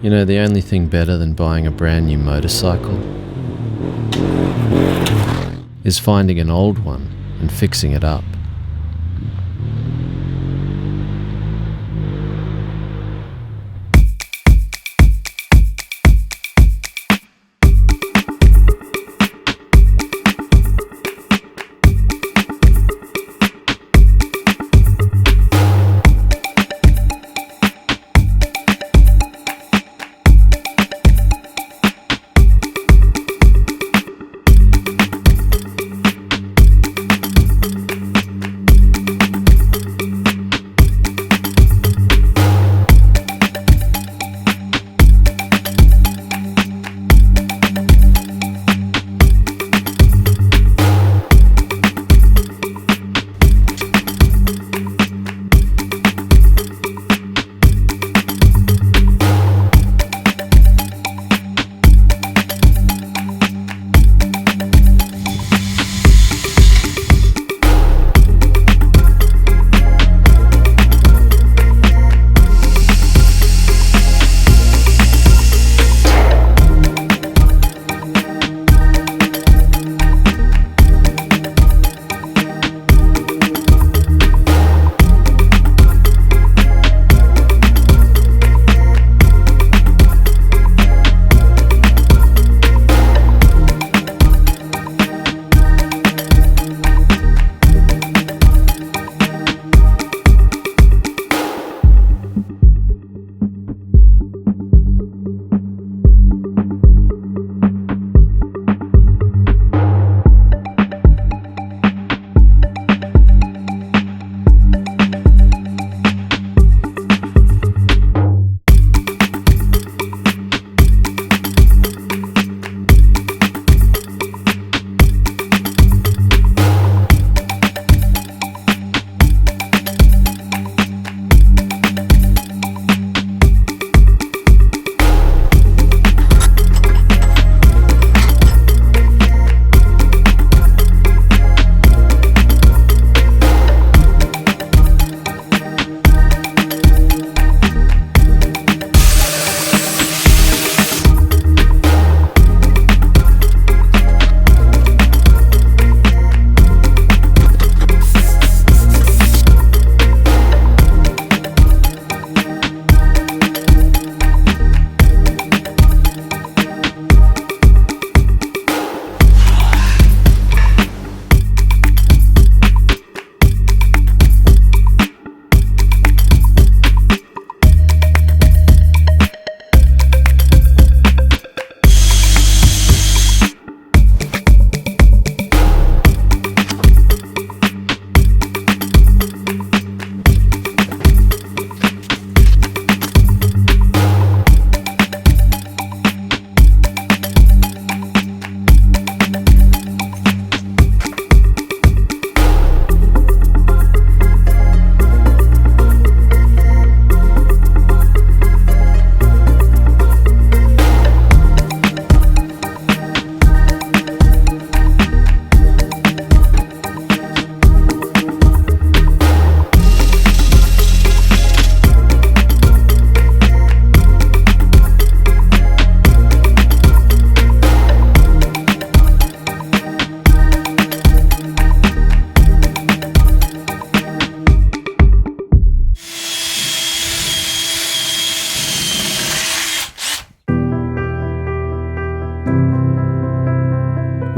You know, the only thing better than buying a brand new motorcycle is finding an old one and fixing it up.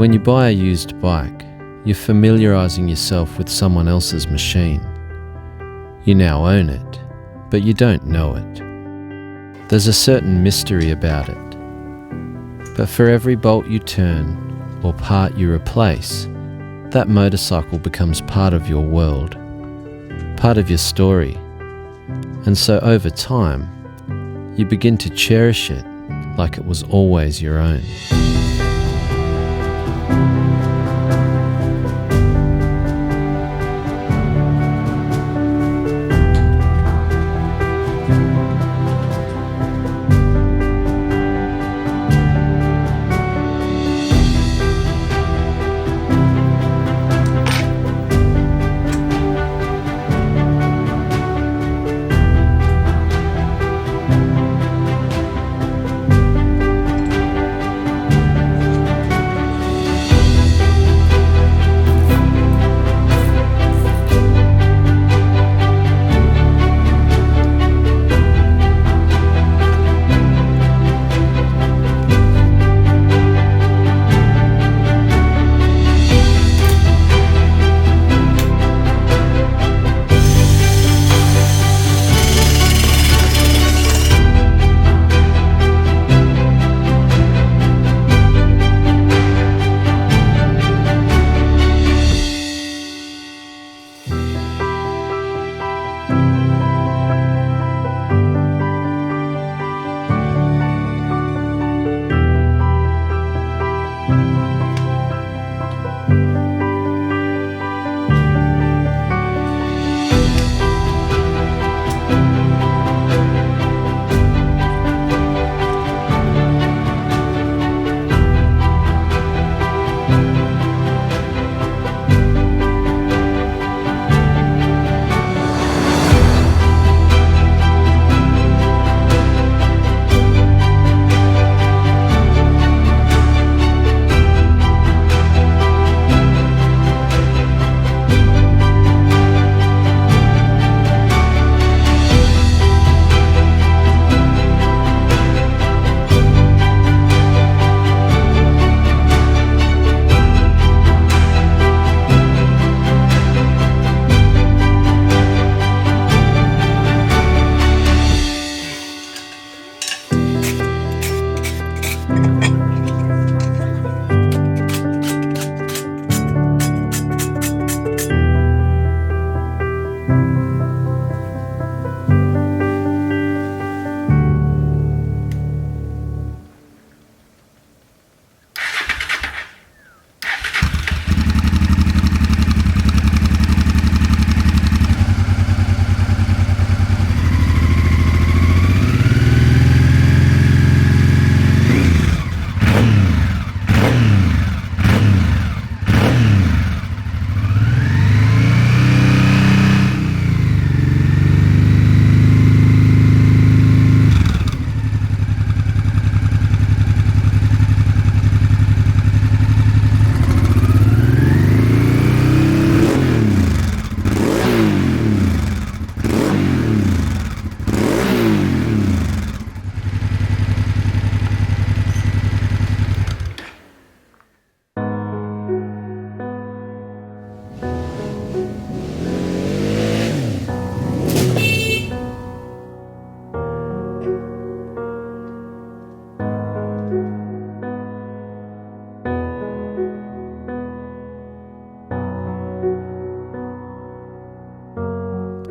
When you buy a used bike, you're familiarising yourself with someone else's machine. You now own it, but you don't know it. There's a certain mystery about it. But for every bolt you turn or part you replace, that motorcycle becomes part of your world, part of your story. And so over time, you begin to cherish it like it was always your own.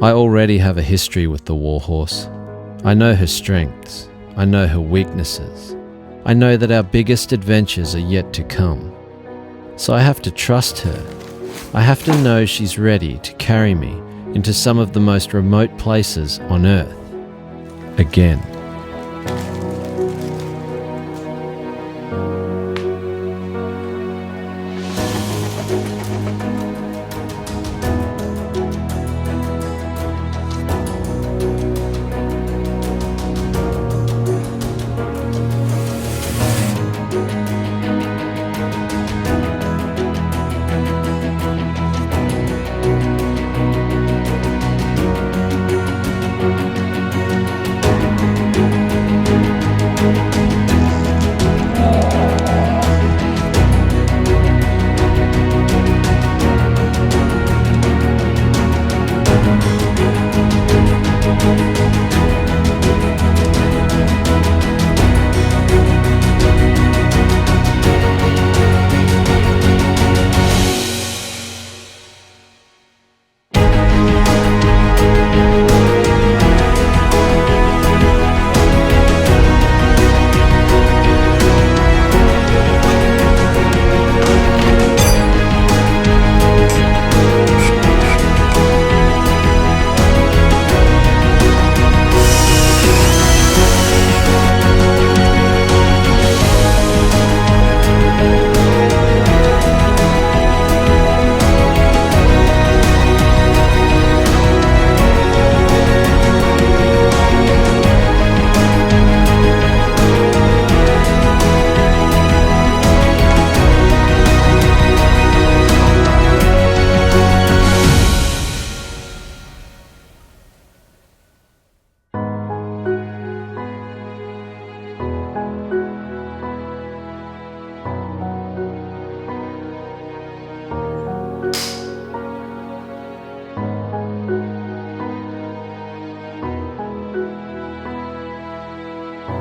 I already have a history with the Warhorse. I know her strengths. I know her weaknesses. I know that our biggest adventures are yet to come. So I have to trust her. I have to know she's ready to carry me into some of the most remote places on Earth. Again.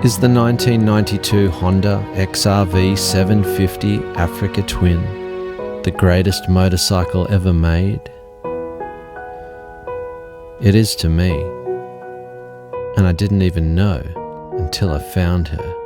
Is the 1992 Honda XRV750 Africa Twin the greatest motorcycle ever made? It is to me, and I didn't even know until I found her.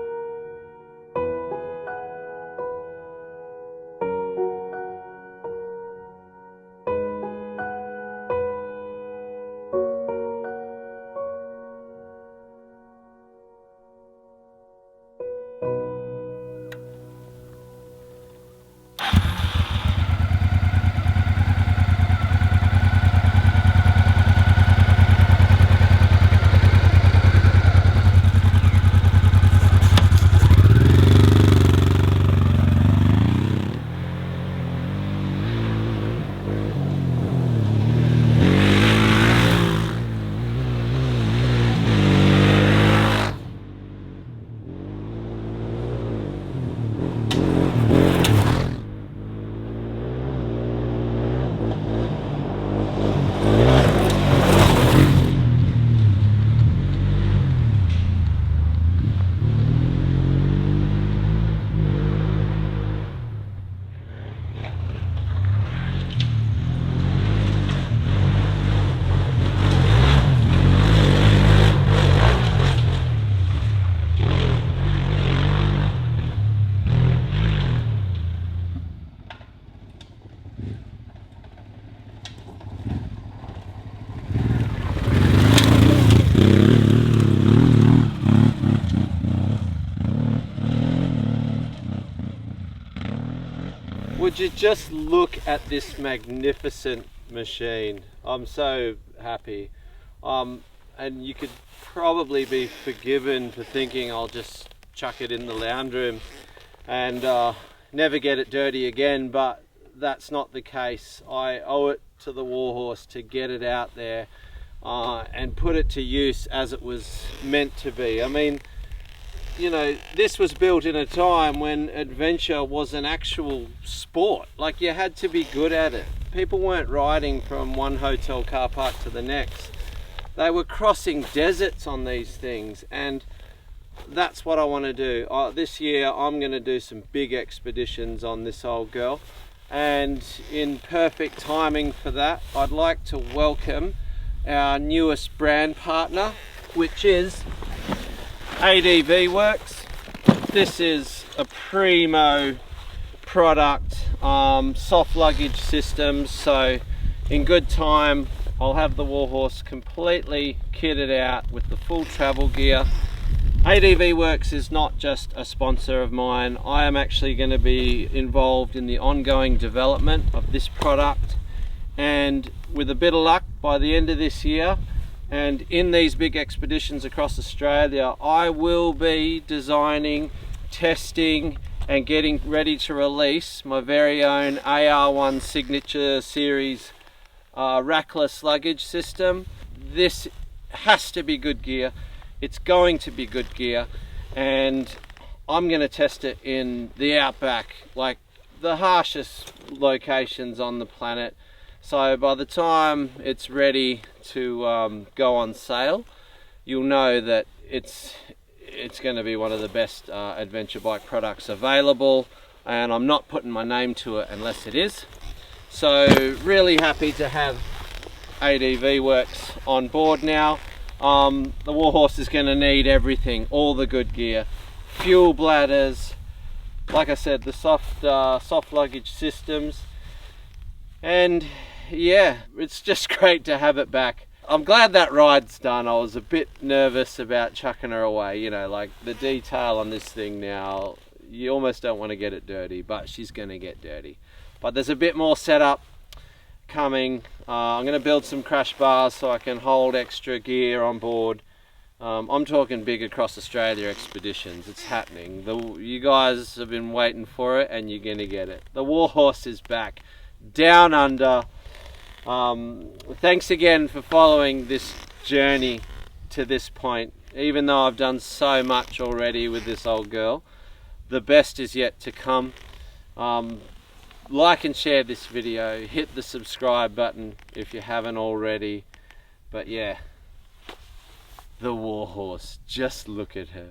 Would you just look at this magnificent machine? I'm so happy. And you could probably be forgiven for thinking I'll just chuck it in the lounge room and never get it dirty again, but that's not the case. I owe it to the Warhorse to get it out there and put it to use as it was meant to be. I mean, you know, this was built in a time when adventure was an actual sport. Like, you had to be good at it. People weren't riding from one hotel car park to the next. They were crossing deserts on these things, and that's what I want to do. This year I'm going to do some big expeditions on this old girl, and in perfect timing for that, I'd like to welcome our newest brand partner, which is ADV Works. This is a primo product, soft luggage systems, so in good time I'll have the Warhorse completely kitted out with the full travel gear. ADV Works is not just a sponsor of mine. I am actually going to be involved in the ongoing development of this product, and with a bit of luck, by the end of this year and in these big expeditions across Australia, I will be designing, testing and getting ready to release my very own AR1 Signature Series rackless luggage system. This has to be good gear. It's going to be good gear, and I'm going to test it in the outback, like the harshest locations on the planet. So by the time it's ready to go on sale, you'll know that it's going to be one of the best adventure bike products available, and I'm not putting my name to it unless it is. So really happy to have ADV Works on board now. The Warhorse is going to need everything, all the good gear, fuel bladders, like I said, the soft luggage systems, and yeah, it's just great to have it back. I'm glad that ride's done. I was a bit nervous about chucking her away, you know, like the detail on this thing now, you almost don't want to get it dirty, but she's going to get dirty. But there's a bit more setup coming. I'm going to build some crash bars so I can hold extra gear on board. I'm talking big across Australia expeditions. It's happening. You guys have been waiting for it, and you're going to get it. The Warhorse is back, down under. Thanks again for following this journey to this point. Even though I've done so much already with this old girl, the best is yet to come. Like and share this video, hit the subscribe button if you haven't already. But yeah, the Warhorse, just look at her.